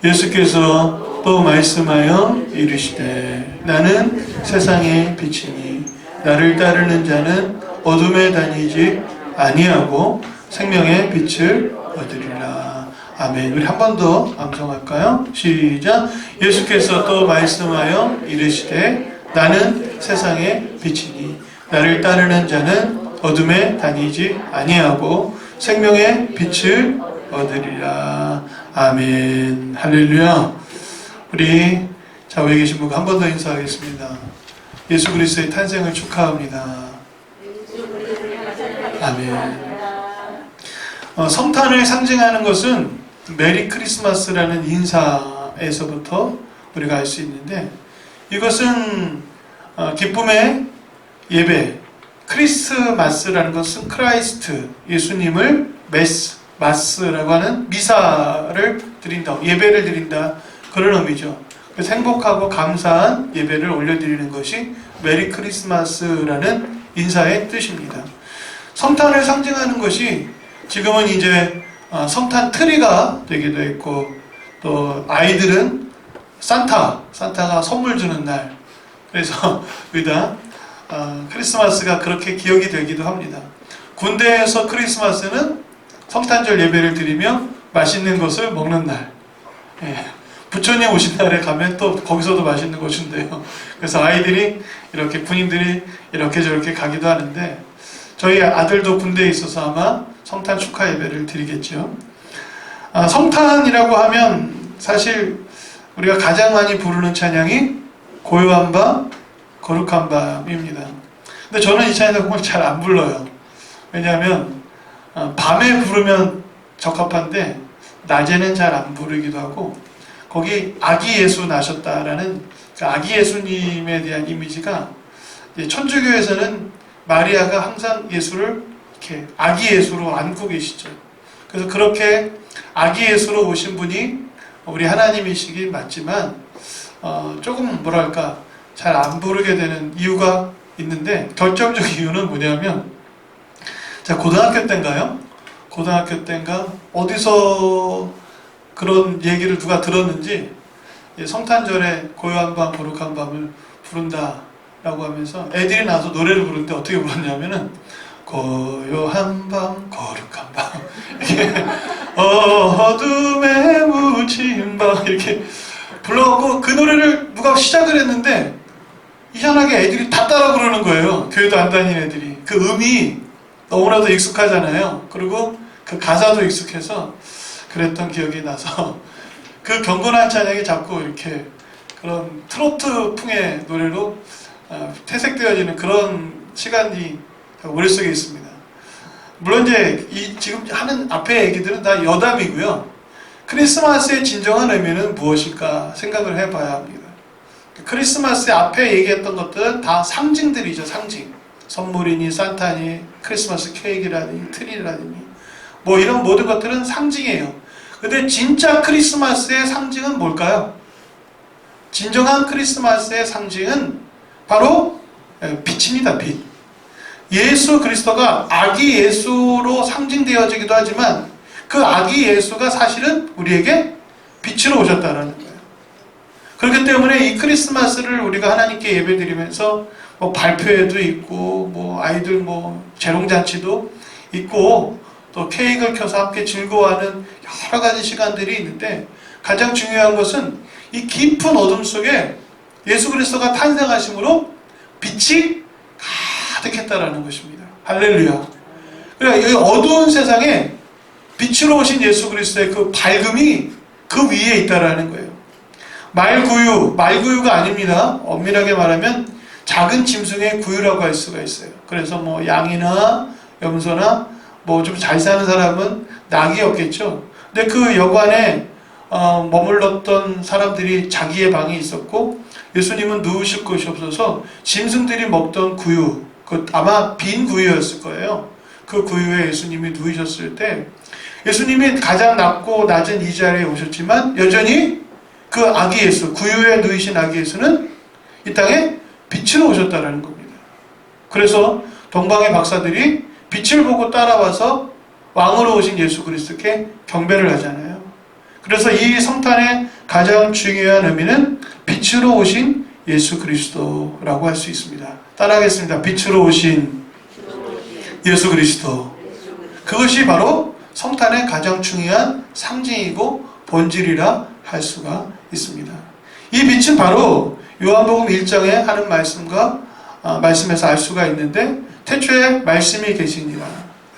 예수께서 또 말씀하여 이르시되 나는 세상의 빛이니 나를 따르는 자는 어둠에 다니지 아니하고 생명의 빛을 얻으리라. 아멘. 우리 한 번 더 암송할까요? 시작. 예수께서 또 말씀하여 이르시되 나는 세상의 빛이니 나를 따르는 자는 어둠에 다니지 아니하고 생명의 빛을 얻으리라. 아멘. 할렐루야. 우리 좌우에 계신 분 한 번 더 인사하겠습니다. 예수 그리스도의 탄생을 축하합니다. 아멘. 성탄을 상징하는 것은 메리 크리스마스라는 인사에서부터 우리가 알 수 있는데, 이것은 기쁨의 예배, 크리스마스라는 것은 크라이스트, 예수님을 마스라고 하는 미사를 드린다, 예배를 드린다, 그런 의미죠. 그래서 행복하고 감사한 예배를 올려드리는 것이 메리 크리스마스라는 인사의 뜻입니다. 성탄을 상징하는 것이 지금은 이제 성탄 트리가 되기도 했고, 또 아이들은 산타가 선물 주는 날, 그래서 의다 크리스마스가 그렇게 기억이 되기도 합니다. 군대에서 크리스마스는 성탄절 예배를 드리며 맛있는 것을 먹는 날, 부처님 오신 날에 가면 또 거기서도 맛있는 것인데요. 그래서 아이들이 이렇게, 군인들이 이렇게 저렇게 가기도 하는데, 저희 아들도 군대에 있어서 아마 성탄 축하 예배를 드리겠죠. 성탄이라고 하면 사실 우리가 가장 많이 부르는 찬양이 고요한 밤, 거룩한 밤입니다. 근데 저는 이 찬양을 잘 안 불러요. 왜냐하면 밤에 부르면 적합한데 낮에는 잘 안 부르기도 하고, 거기 아기 예수 나셨다라는 그 아기 예수님에 대한 이미지가, 천주교에서는 마리아가 항상 예수를 이렇게 아기 예수로 안고 계시죠. 그래서 그렇게 아기 예수로 오신 분이 우리 하나님이시긴 맞지만 조금 뭐랄까 잘 안 부르게 되는 이유가 있는데, 결정적 이유는 뭐냐면, 제가 고등학교 때인가 어디서 그런 얘기를 누가 들었는지, 성탄절에 고요한 밤 거룩한 밤을 부른다 라고 하면서 애들이 나와서 노래를 부르는데 어떻게 불렀냐면은 고요한 밤 거룩한 밤 이렇게 어둠에 묻힌 밤 이렇게 불러갖고, 그 노래를 누가 시작을 했는데 이상하게 애들이 다 따라 부르는 거예요. 교회도 안 다니는 애들이. 그 음이 너무나도 익숙하잖아요. 그리고 그 가사도 익숙해서 그랬던 기억이 나서, 그 경건한 찬양이 자꾸 이렇게 그런 트로트 풍의 노래로 퇴색되어지는 그런 시간이 머릿속에 있습니다. 물론 이제 지금 하는 앞에 얘기들은 다 여담이고요. 크리스마스의 진정한 의미는 무엇일까 생각을 해봐야 합니다. 크리스마스 앞에 얘기했던 것들은 다 상징들이죠. 상징. 선물이니 산타니 크리스마스 케이크라니 트리라니 뭐 이런 모든 것들은 상징이에요. 근데 진짜 크리스마스의 상징은 뭘까요? 진정한 크리스마스의 상징은 바로 빛입니다. 빛. 예수 그리스도가 아기 예수로 상징되어지기도 하지만, 그 아기 예수가 사실은 우리에게 빛으로 오셨다는 거예요. 그렇기 때문에 이 크리스마스를 우리가 하나님께 예배드리면서 뭐 발표회도 있고, 뭐 아이들 뭐 재롱잔치도 있고, 또 케이크를 켜서 함께 즐거워하는 여러 가지 시간들이 있는데, 가장 중요한 것은 이 깊은 어둠 속에 예수 그리스도가 탄생하심으로 빛이 가득했다라는 것입니다. 할렐루야. 그러니까 이 어두운 세상에 빛으로 오신 예수 그리스도의 그 밝음이 그 위에 있다라는 거예요. 말구유가 아닙니다. 엄밀하게 말하면 작은 짐승의 구유라고 할 수가 있어요. 그래서 뭐 양이나 염소나 뭐 좀 잘 사는 사람은 낙이었겠죠. 근데 그 여관에 머물렀던 사람들이 자기의 방이 있었고, 예수님은 누우실 곳이 없어서 짐승들이 먹던 구유, 그 아마 빈 구유였을 거예요. 그 구유에 예수님이 누우셨을 때, 예수님이 가장 낮고 낮은 이 자리에 오셨지만 여전히 그 아기 예수, 구유에 누이신 아기 예수는 이 땅에 빛으로 오셨다는 겁니다. 그래서 동방의 박사들이 빛을 보고 따라와서 왕으로 오신 예수 그리스도께 경배를 하잖아요. 그래서 이 성탄의 가장 중요한 의미는 빛으로 오신 예수 그리스도라고 할 수 있습니다. 따라하겠습니다. 빛으로 오신 예수 그리스도. 그것이 바로 성탄의 가장 중요한 상징이고 본질이라 할 수가 있습니다. 이 빛은 바로 요한복음 1장에 하는 말씀에서 알 수가 있는데, 태초에 말씀이 계시니라.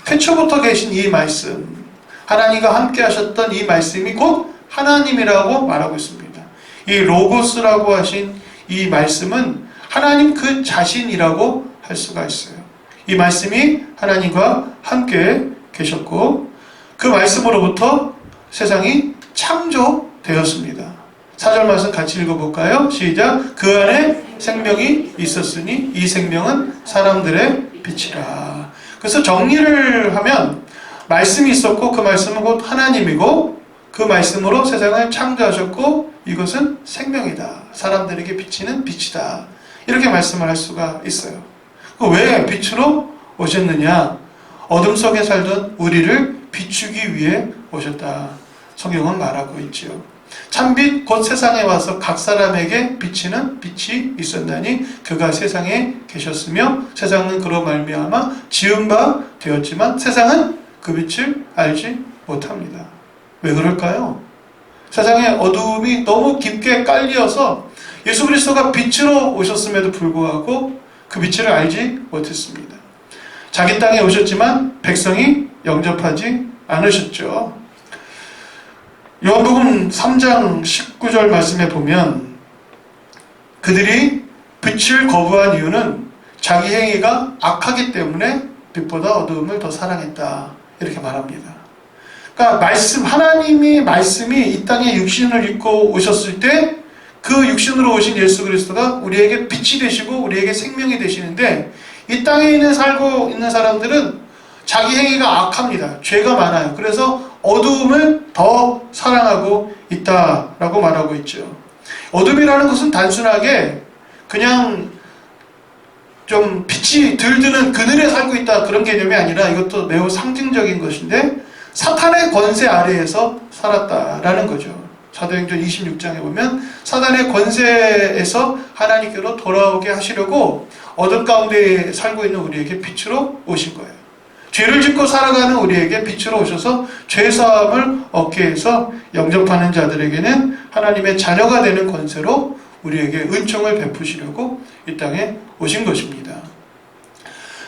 태초부터 계신 이 말씀, 하나님과 함께 하셨던 이 말씀이 곧 하나님이라고 말하고 있습니다. 이 로고스라고 하신 이 말씀은 하나님 그 자신이라고 할 수가 있어요. 이 말씀이 하나님과 함께 계셨고, 그 말씀으로부터 세상이 창조되었습니다. 4절 말씀 같이 읽어볼까요? 시작. 그 안에 생명이 있었으니 이 생명은 사람들의 빛이라. 그래서 정리를 하면 말씀이 있었고 그 말씀은 곧 하나님이고 그 말씀으로 세상을 창조하셨고 이것은 생명이다. 사람들에게 비치는 빛이다. 이렇게 말씀을 할 수가 있어요. 왜 빛으로 오셨느냐? 어둠 속에 살던 우리를 비추기 위해 오셨다. 성경은 말하고 있지요. 참빛 곧 세상에 와서 각 사람에게 비치는 빛이 있었나니 그가 세상에 계셨으며 세상은 그로 말미암아 지은 바 되었지만 세상은 그 빛을 알지 못합니다. 왜 그럴까요? 세상에 어두움이 너무 깊게 깔려서 예수 그리스도가 빛으로 오셨음에도 불구하고 그 빛을 알지 못했습니다. 자기 땅에 오셨지만 백성이 영접하지 않으셨죠. 요한복음 3장 19절 말씀에 보면 그들이 빛을 거부한 이유는 자기 행위가 악하기 때문에 빛보다 어두움을 더 사랑했다. 이렇게 말합니다. 그러니까 하나님이 말씀이 이 땅에 육신을 입고 오셨을 때 그 육신으로 오신 예수 그리스도가 우리에게 빛이 되시고 우리에게 생명이 되시는데 이 땅에 살고 있는 사람들은 자기 행위가 악합니다. 죄가 많아요. 그래서 어두움을 더 사랑하고 있다라고 말하고 있죠. 어둠이라는 것은 단순하게 그냥 좀 빛이 덜 드는 그늘에 살고 있다 그런 개념이 아니라 이것도 매우 상징적인 것인데 사탄의 권세 아래에서 살았다라는 거죠. 사도행전 26장에 보면 사단의 권세에서 하나님께로 돌아오게 하시려고 어둠 가운데 살고 있는 우리에게 빛으로 오신 거예요. 죄를 짓고 살아가는 우리에게 빛으로 오셔서 죄사함을 얻게 해서 영접하는 자들에게는 하나님의 자녀가 되는 권세로 우리에게 은총을 베푸시려고 이 땅에 오신 것입니다.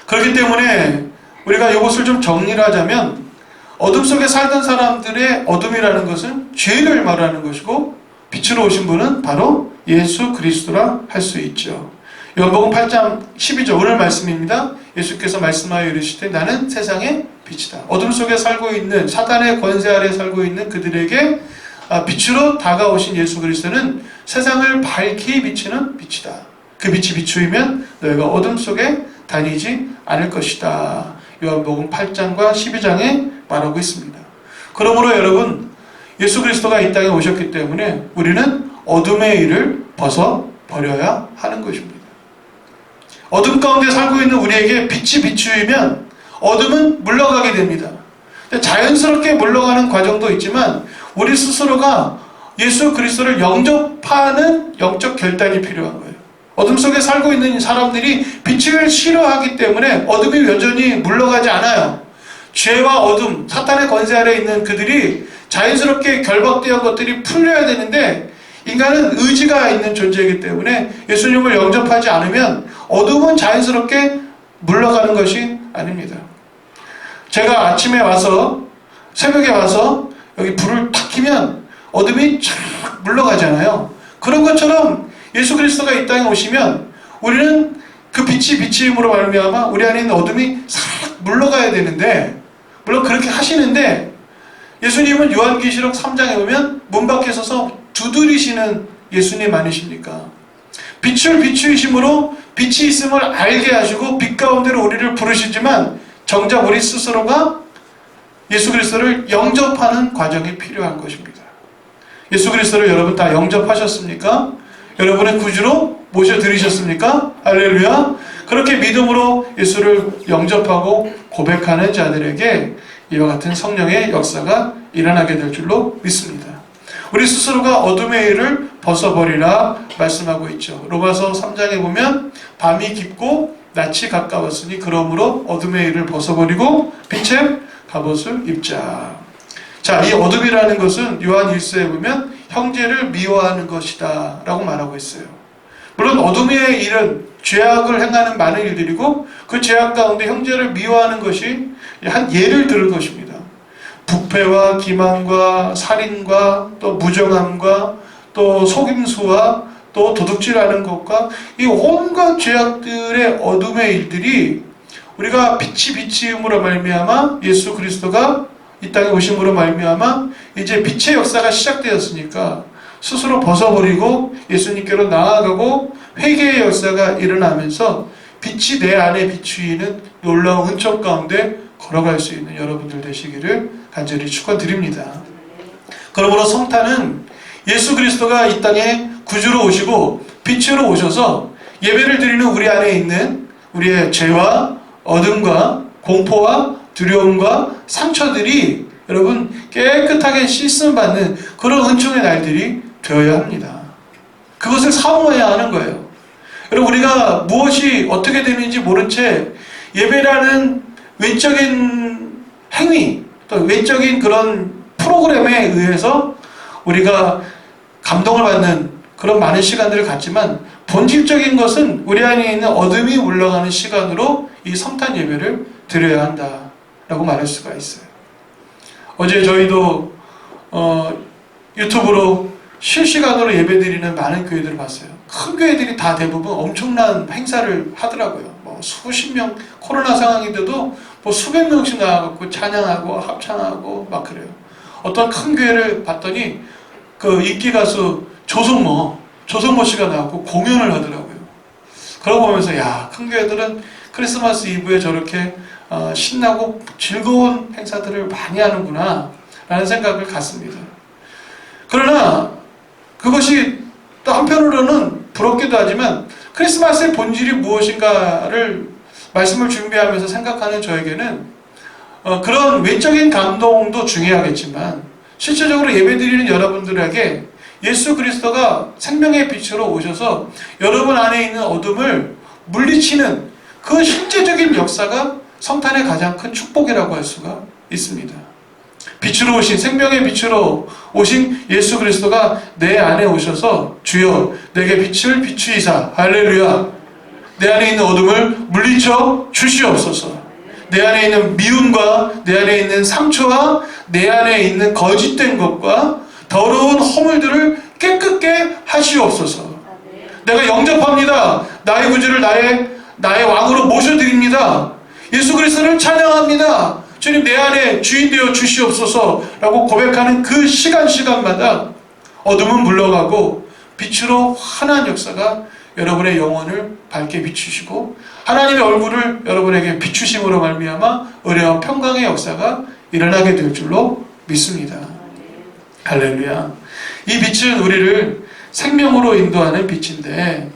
그렇기 때문에 우리가 이것을 좀 정리를 하자면 어둠 속에 살던 사람들의 어둠이라는 것은 죄를 말하는 것이고 빛으로 오신 분은 바로 예수 그리스도라 할 수 있죠. 요한복음 8장 12절 오늘 말씀입니다. 예수께서 말씀하여 이르시되 나는 세상의 빛이다. 어둠 속에 살고 있는 사탄의 권세 아래 살고 있는 그들에게 빛으로 다가오신 예수 그리스도는 세상을 밝히 비치는 빛이다. 그 빛이 비추이면 너희가 어둠 속에 다니지 않을 것이다. 요한복음 8장과 12장에 말하고 있습니다. 그러므로 여러분 예수 그리스도가 이 땅에 오셨기 때문에 우리는 어둠의 일을 벗어버려야 하는 것입니다. 어둠 가운데 살고 있는 우리에게 빛이 비추이면 어둠은 물러가게 됩니다. 자연스럽게 물러가는 과정도 있지만 우리 스스로가 예수 그리스도를 영접하는 영적 결단이 필요한 거예요. 어둠 속에 살고 있는 사람들이 빛을 싫어하기 때문에 어둠이 여전히 물러가지 않아요. 죄와 어둠, 사탄의 권세 아래에 있는 그들이 자연스럽게 결박되어 것들이 풀려야 되는데 인간은 의지가 있는 존재이기 때문에 예수님을 영접하지 않으면 어둠은 자연스럽게 물러가는 것이 아닙니다. 제가 아침에 와서 새벽에 와서 여기 불을 탁 켜면 어둠이 쫙 물러가잖아요. 그런 것처럼 예수 그리스도가 이 땅에 오시면 우리는 그 빛이 비치임으로 말미암아 우리 안에 있는 어둠이 싹 물러가야 되는데 물론 그렇게 하시는데 예수님은 요한계시록 3장에 보면 문 밖에 서서 두드리시는 예수님 아니십니까? 빛을 비추이심으로 빛이 있음을 알게 하시고 빛 가운데로 우리를 부르시지만 정작 우리 스스로가 예수 그리스도를 영접하는 과정이 필요한 것입니다. 예수 그리스도를 여러분 다 영접하셨습니까? 여러분의 구주로 모셔드리셨습니까? 할렐루야! 그렇게 믿음으로 예수를 영접하고 고백하는 자들에게 이와 같은 성령의 역사가 일어나게 될 줄로 믿습니다. 우리 스스로가 어둠의 일을 벗어버리라 말씀하고 있죠. 로마서 3장에 보면 밤이 깊고 낯이 가까웠으니 그러므로 어둠의 일을 벗어버리고 빛의 갑옷을 입자. 자, 이 어둠이라는 것은 요한 1서에 보면 형제를 미워하는 것이다 라고 말하고 있어요. 물론 어둠의 일은 죄악을 행하는 많은 일들이고 그 죄악 가운데 형제를 미워하는 것이 한 예를 들을 것입니다. 부패와 기만과 살인과 또 무정함과 또 속임수와 또 도둑질하는 것과 이 온갖 죄악들의 어둠의 일들이 우리가 빛이 빛이음으로 말미암아 예수 그리스도가 이 땅에 오심으로 말미암아 이제 빛의 역사가 시작되었으니까 스스로 벗어버리고 예수님께로 나아가고 회개의 역사가 일어나면서 빛이 내 안에 비추이는 놀라운 은총 가운데 걸어갈 수 있는 여러분들 되시기를 간절히 축원드립니다. 그러므로 성탄은 예수 그리스도가 이 땅에 구주로 오시고 빛으로 오셔서 예배를 드리는 우리 안에 있는 우리의 죄와 어둠과 공포와 두려움과 상처들이 여러분 깨끗하게 씻음 받는 그런 은총의 날들이 되어야 합니다. 그것을 사모해야 하는 거예요. 여러분 우리가 무엇이 어떻게 되는지 모른 채 예배라는 외적인 행위 또 외적인 그런 프로그램에 의해서 우리가 감동을 받는 그런 많은 시간들을 갖지만 본질적인 것은 우리 안에 있는 어둠이 물러가는 시간으로 이 성탄 예배를 드려야 한다라고 말할 수가 있어요. 어제 저희도 유튜브로 실시간으로 예배드리는 많은 교회들을 봤어요. 큰 교회들이 다 대부분 엄청난 행사를 하더라고요. 뭐 수십 명, 코로나 상황인데도 뭐 수백 명씩 나와갖고 찬양하고 합창하고 막 그래요. 어떤 큰 교회를 봤더니 그 인기 가수 조성모 씨가 나왔고 공연을 하더라고요. 그러고 보면서 야, 큰 교회들은 크리스마스 이브에 저렇게 신나고 즐거운 행사들을 많이 하는구나 라는 생각을 갖습니다. 그러나 그것이 또 한편으로는 부럽기도 하지만 크리스마스의 본질이 무엇인가를 말씀을 준비하면서 생각하는 저에게는 그런 외적인 감동도 중요하겠지만 실제적으로 예배드리는 여러분들에게 예수 그리스도가 생명의 빛으로 오셔서 여러분 안에 있는 어둠을 물리치는 그 실제적인 역사가 성탄의 가장 큰 축복이라고 할 수가 있습니다. 빛으로 오신 생명의 빛으로 오신 예수 그리스도가 내 안에 오셔서 주여 내게 빛을 비추이사 할렐루야 내 안에 있는 어둠을 물리쳐 주시옵소서. 내 안에 있는 미움과 내 안에 있는 상처와 내 안에 있는 거짓된 것과 더러운 허물들을 깨끗게 하시옵소서. 내가 영접합니다. 나의 구주를 나의 왕으로 모셔드립니다. 예수 그리스도를 찬양합니다. 주님 내 안에 주인 되어 주시옵소서 라고 고백하는 그 시간마다 어둠은 물러가고 빛으로 환한 역사가 여러분의 영혼을 밝게 비추시고 하나님의 얼굴을 여러분에게 비추심으로 말미암아 은혜와 평강의 역사가 일어나게 될 줄로 믿습니다. 할렐루야. 이 빛은 우리를 생명으로 인도하는 빛인데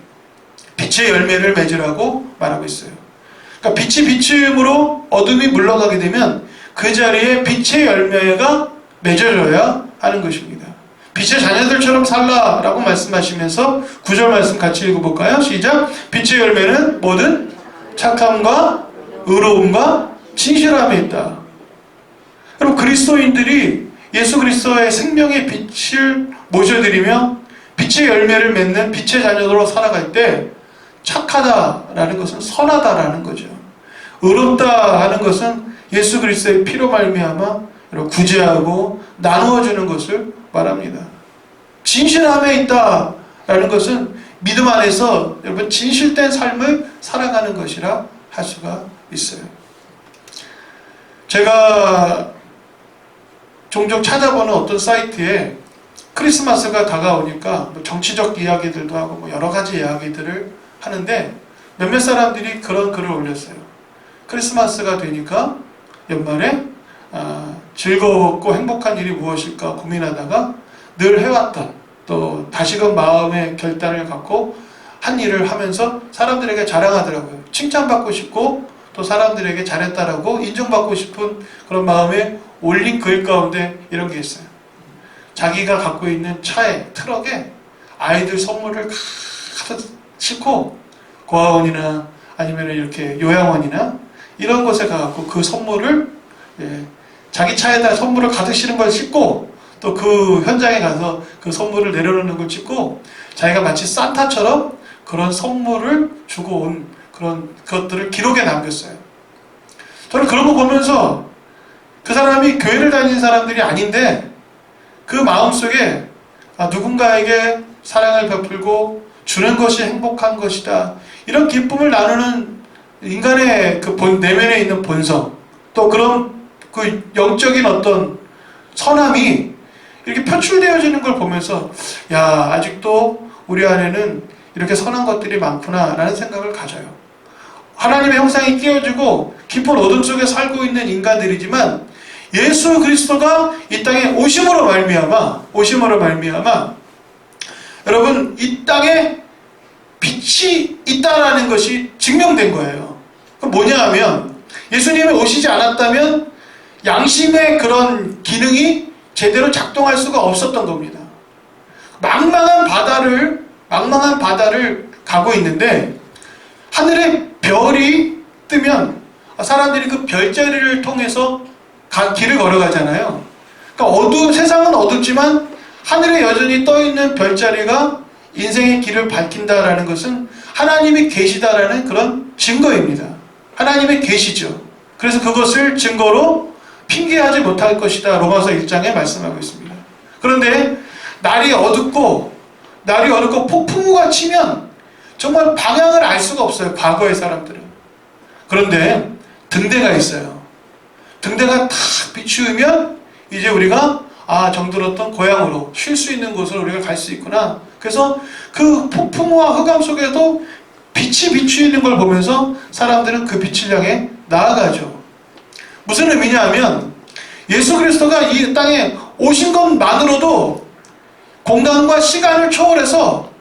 빛의 열매를 맺으라고 말하고 있어요. 그러니까 빛이 비춤으로 어둠이 물러가게 되면 그 자리에 빛의 열매가 맺어져야 하는 것입니다. 빛의 자녀들처럼 살라라고 말씀하시면서 9절 말씀 같이 읽어볼까요? 시작! 빛의 열매는 모든 착함과 의로움과 진실함에 있다. 여러분 그리스도인들이 예수 그리스도의 생명의 빛을 모셔드리며 빛의 열매를 맺는 빛의 자녀로 살아갈 때 착하다라는 것은 선하다라는 거죠. 의롭다 하는 것은 예수 그리스도의 피로 말미암아 구제하고 나누어주는 것을 말합니다. 진실함에 있다라는 것은 믿음 안에서 여러분 진실된 삶을 살아가는 것이라 할 수가 있어요. 제가 종종 찾아보는 어떤 사이트에 크리스마스가 다가오니까 뭐 정치적 이야기들도 하고 뭐 여러 가지 이야기들을 하는데 몇몇 사람들이 그런 글을 올렸어요. 크리스마스가 되니까 연말에 즐겁고 행복한 일이 무엇일까 고민하다가 늘 해왔던 또 다시금 마음의 결단을 갖고 한 일을 하면서 사람들에게 자랑하더라고요. 칭찬받고 싶고 또 사람들에게 잘했다라고 인정받고 싶은 그런 마음에 올린 글 가운데 이런 게 있어요. 자기가 갖고 있는 차에, 트럭에 아이들 선물을 가득 싣고 고아원이나 아니면 이렇게 요양원이나 이런 곳에 가갖고 그 선물을, 자기 차에다 선물을 가득 실은 걸 싣고 또 그 현장에 가서 그 선물을 내려놓는 걸 찍고 자기가 마치 산타처럼 그런 선물을 주고 온 그런 것들을 기록에 남겼어요. 저는 그런 거 보면서 그 사람이 교회를 다니는 사람들이 아닌데 그 마음속에 누군가에게 사랑을 베풀고 주는 것이 행복한 것이다, 이런 기쁨을 나누는 인간의 그 내면에 있는 본성, 또 그런 그 영적인 어떤 선함이 이렇게 표출되어지는 걸 보면서 야, 아직도 우리 안에는 이렇게 선한 것들이 많구나 라는 생각을 가져요. 하나님의 형상이 끼워지고 깊은 어둠 속에 살고 있는 인간들이지만 예수 그리스도가 이 땅에 오심으로 말미암아 여러분, 이 땅에 빛이 있다라는 것이 증명된 거예요. 그럼 뭐냐 하면 예수님이 오시지 않았다면 양심의 그런 기능이 제대로 작동할 수가 없었던 겁니다. 망망한 바다를 가고 있는데 하늘에 별이 뜨면 사람들이 그 별자리를 통해서 길을 걸어가잖아요. 그러니까 세상은 어둡지만 하늘에 여전히 떠있는 별자리가 인생의 길을 밝힌다라는 것은 하나님이 계시다라는 그런 증거입니다. 하나님의 계시죠. 그래서 그것을 증거로 핑계하지 못할 것이다, 로마서 1장에 말씀하고 있습니다. 그런데 날이 어둡고 폭풍우가 치면 정말 방향을 알 수가 없어요, 과거의 사람들은. 그런데 등대가 있어요. 등대가 탁 비추면 이제 우리가 정들었던 고향으로, 쉴 수 있는 곳으로 우리가 갈 수 있구나. 그래서 그 폭풍우와 흑암 속에도 빛이 비추이는 걸 보면서 사람들은 그 빛을 향해 나아가죠. 무슨 의미냐 하면 예수 그리스도가 이 땅에 오신 것만으로도 공간과 시간을 초월해서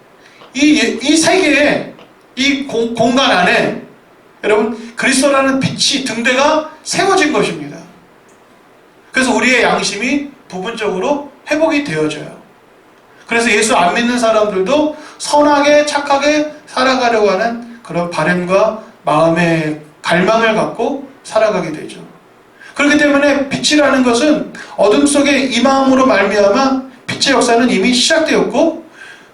이 세계에, 이 공간 안에 여러분 그리스도라는 빛이, 등대가 세워진 것입니다. 그래서 우리의 양심이 부분적으로 회복이 되어져요. 그래서 예수 안 믿는 사람들도 선하게 착하게 살아가려고 하는 그런 바람과 마음의 갈망을 갖고 살아가게 되죠. 그렇기 때문에 빛이라는 것은 어둠 속에 임함으로 말미암아 빛의 역사는 이미 시작되었고,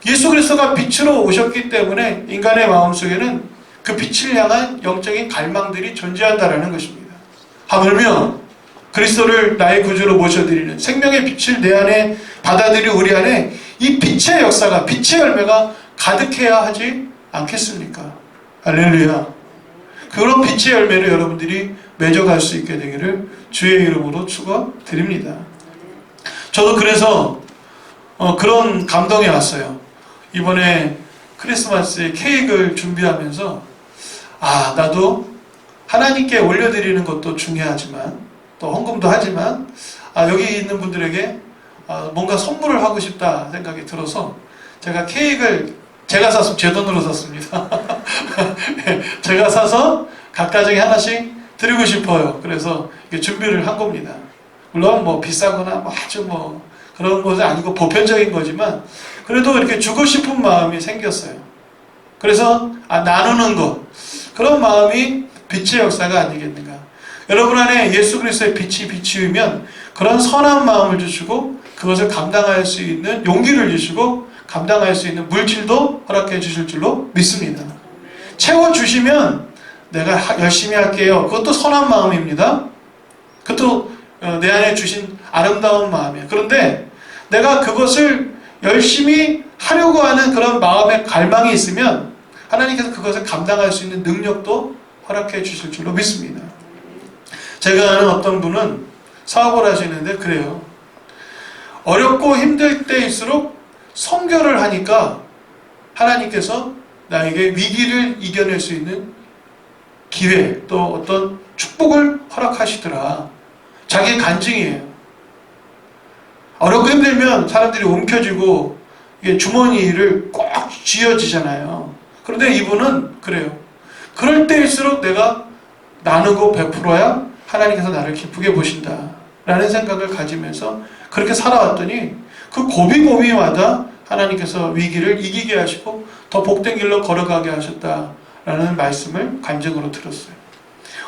예수 그리스도가 빛으로 오셨기 때문에 인간의 마음속에는 그 빛을 향한 영적인 갈망들이 존재한다라는 것입니다. 하물며 그리스도를 나의 구주로 모셔드리는 생명의 빛을 내 안에 받아들이는 우리 안에 이 빛의 역사가, 빛의 열매가 가득해야 하지 않겠습니까? 할렐루야. 그런 빛의 열매를 여러분들이 맺어갈 수 있게 되기를 주의 이름으로 축원드립니다. 저도 그래서 그런 감동이 왔어요. 이번에 크리스마스에 케이크를 준비하면서 나도 하나님께 올려드리는 것도 중요하지만 또 헌금도 하지만 여기 있는 분들에게 뭔가 선물을 하고 싶다 생각이 들어서 제가 케이크를 제가 사서 제 돈으로 샀습니다. 제가 사서 각 가정에 하나씩 드리고 싶어요. 그래서 준비를 한 겁니다. 물론 뭐 비싸거나 아주 그런 것이 아니고 보편적인 거지만 그래도 이렇게 주고 싶은 마음이 생겼어요. 그래서 나누는 것, 그런 마음이 빛의 역사가 아니겠는가. 여러분 안에 예수 그리스도의 빛이 비추면 그런 선한 마음을 주시고 그것을 감당할 수 있는 용기를 주시고 감당할 수 있는 물질도 허락해 주실 줄로 믿습니다. 채워주시면 내가 열심히 할게요. 그것도 선한 마음입니다. 그것도 내 안에 주신 아름다운 마음이에요. 그런데 내가 그것을 열심히 하려고 하는 그런 마음의 갈망이 있으면 하나님께서 그것을 감당할 수 있는 능력도 허락해 주실 줄로 믿습니다. 제가 아는 어떤 분은 사업을 하시는데 그래요. 어렵고 힘들 때일수록 선교를 하니까 하나님께서 나에게 위기를 이겨낼 수 있는 기회, 또 어떤 축복을 허락하시더라. 자기의 간증이에요. 어렵고 힘들면 사람들이 움켜쥐고 주머니를 꼭 쥐어지잖아요. 그런데 이분은 그래요. 그럴 때일수록 내가 나누고 베풀어야 하나님께서 나를 기쁘게 보신다 라는 생각을 가지면서 그렇게 살아왔더니 그 고비고비마다 하나님께서 위기를 이기게 하시고 더 복된 길로 걸어가게 하셨다라는 말씀을 간증으로 들었어요.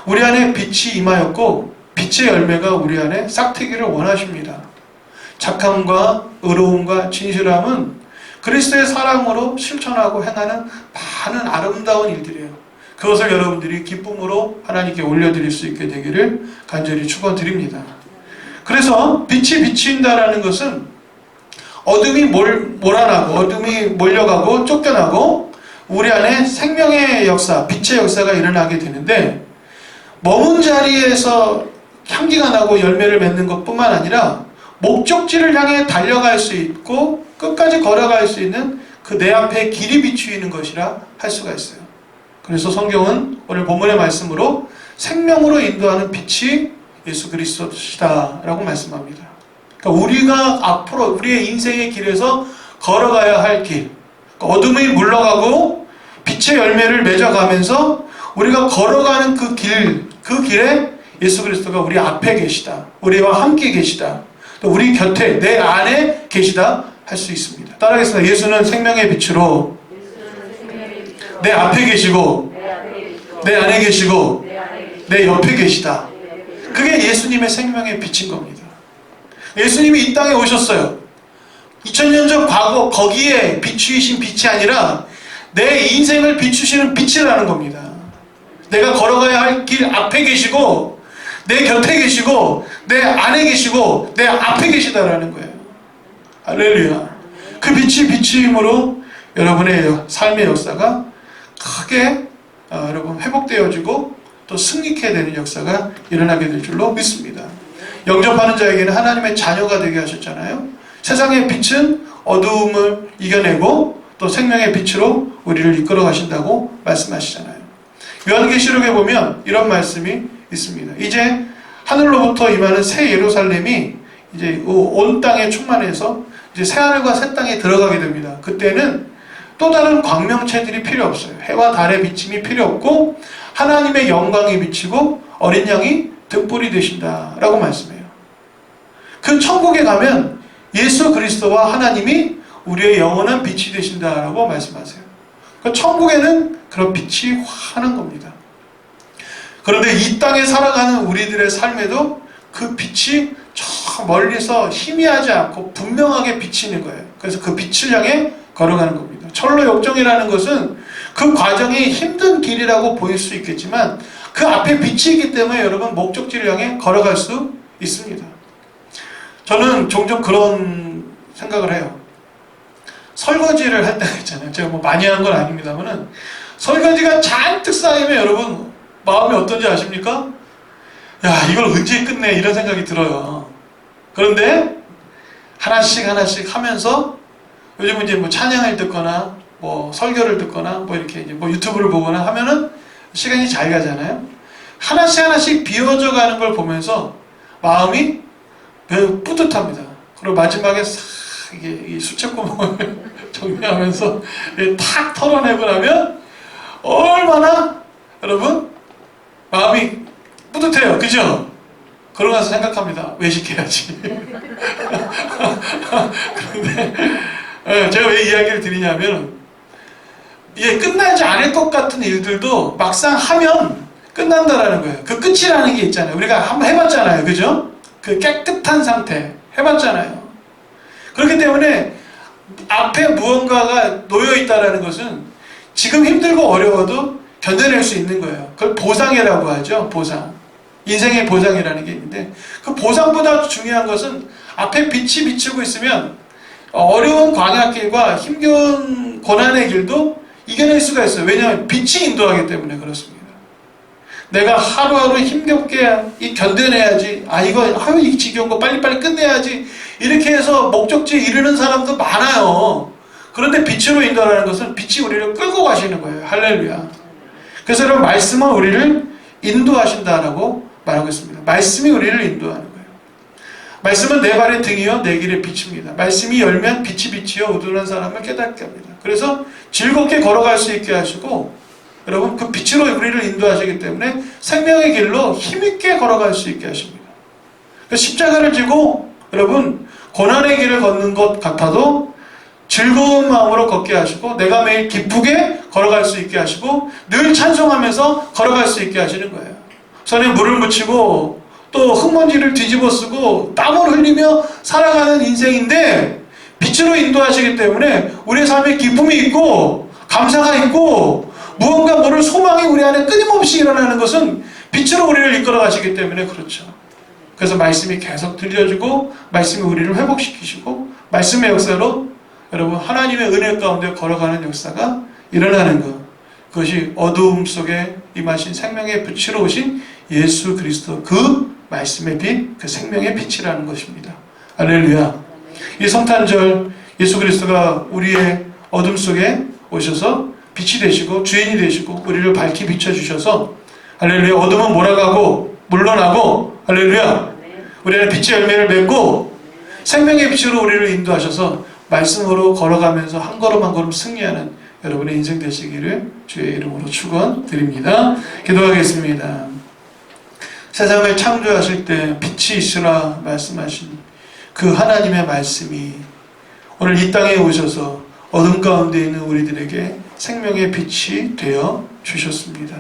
우리 안에 빛이 임하였고 빛의 열매가 우리 안에 싹트기를 원하십니다. 착함과 의로움과 진실함은 그리스도의 사랑으로 실천하고 행하는 많은 아름다운 일들이에요. 그것을 여러분들이 기쁨으로 하나님께 올려드릴 수 있게 되기를 간절히 축원드립니다. 그래서 빛이 비친다라는 것은 어둠이 몰아나고 어둠이 몰려가고 쫓겨나고 우리 안에 생명의 역사, 빛의 역사가 일어나게 되는데, 머문 자리에서 향기가 나고 열매를 맺는 것뿐만 아니라 목적지를 향해 달려갈 수 있고 끝까지 걸어갈 수 있는 그 내 앞에 길이 비추이는 것이라 할 수가 있어요. 그래서 성경은 오늘 본문의 말씀으로 생명으로 인도하는 빛이 예수 그리스도시다 라고 말씀합니다. 그러니까 우리가 앞으로 우리의 인생의 길에서 걸어가야 할 길, 어둠이 물러가고 빛의 열매를 맺어가면서 우리가 걸어가는 그 길에 예수 그리스도가 우리 앞에 계시다, 우리와 함께 계시다, 또 우리 곁에 내 안에 계시다 할 수 있습니다. 따라하겠습니다. 예수는 생명의 빛으로 내 앞에 계시고 내 안에 계시고 내 옆에 계시다. 그게 예수님의 생명의 빛인 겁니다. 예수님이 이 땅에 오셨어요. 2000년 전 과거 거기에 비추이신 빛이 아니라 내 인생을 비추시는 빛이라는 겁니다. 내가 걸어가야 할 길 앞에 계시고 내 곁에 계시고 내 안에 계시고 내 앞에 계시다라는 거예요. 할렐루야. 그 빛이 비추임으로 여러분의 삶의 역사가 크게 여러분 회복되어지고 또 승리케 되는 역사가 일어나게 될 줄로 믿습니다. 영접하는 자에게는 하나님의 자녀가 되게 하셨잖아요. 세상의 빛은 어두움을 이겨내고 또 생명의 빛으로 우리를 이끌어 가신다고 말씀하시잖아요. 요한계시록에 보면 이런 말씀이 있습니다. 이제 하늘로부터 임하는 새 예루살렘이 이제 온 땅에 충만해서 이제 새 하늘과 새 땅에 들어가게 됩니다. 그때는 또 다른 광명체들이 필요 없어요. 해와 달의 비침이 필요 없고 하나님의 영광이 비치고 어린 양이 등불이 되신다라고 말씀해요. 그 천국에 가면 예수 그리스도와 하나님이 우리의 영원한 빛이 되신다라고 말씀하세요. 그 천국에는 그런 빛이 환한 겁니다. 그런데 이 땅에 살아가는 우리들의 삶에도 그 빛이 저 멀리서 희미하지 않고 분명하게 비치는 거예요. 그래서 그 빛을 향해 걸어가는 겁니다. 철로 역정이라는 것은 그 과정이 힘든 길이라고 보일 수 있겠지만 그 앞에 빛이 있기 때문에 여러분 목적지를 향해 걸어갈 수 있습니다. 저는 종종 그런 생각을 해요. 설거지를 할 때가 있잖아요. 제가 뭐 많이 하는 건 아닙니다만은 설거지가 잔뜩 쌓이면 여러분 마음이 어떤지 아십니까? 야, 이걸 언제 끝내? 이런 생각이 들어요. 그런데 하나씩 하면서 요즘은 이제 뭐 찬양을 듣거나 뭐 설교를 듣거나 뭐 이렇게 이제 뭐 유튜브를 보거나 하면은 시간이 잘 가잖아요. 하나씩 비워져 가는 걸 보면서 마음이 매우 뿌듯합니다. 그리고 마지막에 싹 이게 이 수채구멍을 정리하면서 탁 털어내고 나면 얼마나 여러분 마음이 뿌듯해요. 그죠? 그러고 나서 생각합니다. 외식해야지. 그런데 제가 왜 이야기를 드리냐면 이게 끝나지 않을 것 같은 일들도 막상 하면 끝난다라는 거예요. 그 끝이라는 게 있잖아요. 우리가 한번 해봤잖아요. 그죠? 그 깨끗한 상태 해봤잖아요. 그렇기 때문에 앞에 무언가가 놓여있다는 것은 지금 힘들고 어려워도 견뎌낼 수 있는 거예요. 그걸 보상이라고 하죠. 보상. 인생의 보상이라는 게 있는데 그 보상보다 중요한 것은 앞에 빛이 비추고 있으면 어려운 광야길과 힘겨운 고난의 길도 이겨낼 수가 있어요. 왜냐하면 빛이 인도하기 때문에 그렇습니다. 내가 하루하루 힘겹게 견뎌내야지. 이 지겨운 거 빨리빨리 끝내야지. 이렇게 해서 목적지에 이르는 사람도 많아요. 그런데 빛으로 인도하는 것은 빛이 우리를 끌고 가시는 거예요. 할렐루야. 그래서 여러분 말씀은 우리를 인도하신다라고 말하고 있습니다. 말씀이 우리를 인도하는 거예요. 말씀은 내 발의 등이요 내 길의 빛입니다. 말씀이 열면 빛이 비치어 어두운 사람을 깨닫게 합니다. 그래서 즐겁게 걸어갈 수 있게 하시고 여러분 그 빛으로 우리를 인도하시기 때문에 생명의 길로 힘있게 걸어갈 수 있게 하십니다. 십자가를 지고 여러분 고난의 길을 걷는 것 같아도 즐거운 마음으로 걷게 하시고 내가 매일 기쁘게 걸어갈 수 있게 하시고 늘 찬송하면서 걸어갈 수 있게 하시는 거예요. 손에 물을 묻히고 또 흙먼지를 뒤집어 쓰고 땀을 흘리며 살아가는 인생인데 빛으로 인도하시기 때문에 우리의 삶에 기쁨이 있고 감사가 있고 무언가 모를 소망이 우리 안에 끊임없이 일어나는 것은 빛으로 우리를 이끌어 가시기 때문에 그렇죠. 그래서 말씀이 계속 들려주고 말씀이 우리를 회복시키시고 말씀의 역사로 여러분 하나님의 은혜 가운데 걸어가는 역사가 일어나는 것, 그것이 어두움 속에 임하신 생명의 빛으로 오신 예수 그리스도 그 말씀의 빛, 그 생명의 빛이라는 것입니다. 할렐루야. 이 성탄절 예수 그리스도가 우리의 어둠 속에 오셔서 빛이 되시고 주인이 되시고 우리를 밝히 비춰주셔서 할렐루야, 어둠은 몰아가고 물러나고 할렐루야, 우리는 빛의 열매를 맺고 생명의 빛으로 우리를 인도하셔서 말씀으로 걸어가면서 한 걸음 한 걸음 승리하는 여러분의 인생 되시기를 주의 이름으로 축원드립니다. 기도하겠습니다. 세상을 창조하실 때 빛이 있으라 말씀하신 그 하나님의 말씀이 오늘 이 땅에 오셔서 어둠 가운데 있는 우리들에게 생명의 빛이 되어 주셨습니다.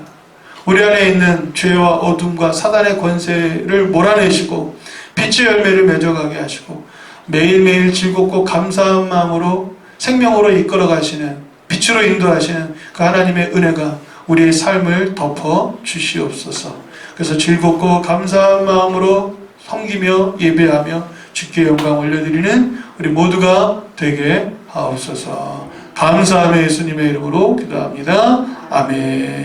우리 안에 있는 죄와 어둠과 사단의 권세를 몰아내시고 빛의 열매를 맺어가게 하시고 매일매일 즐겁고 감사한 마음으로 생명으로 이끌어 가시는 빛으로 인도하시는 그 하나님의 은혜가 우리의 삶을 덮어 주시옵소서. 그래서 즐겁고 감사한 마음으로 섬기며 예배하며 주께 영광 올려드리는 우리 모두가 되게 하옵소서. 감사하며 예수님의 이름으로 기도합니다. 아멘.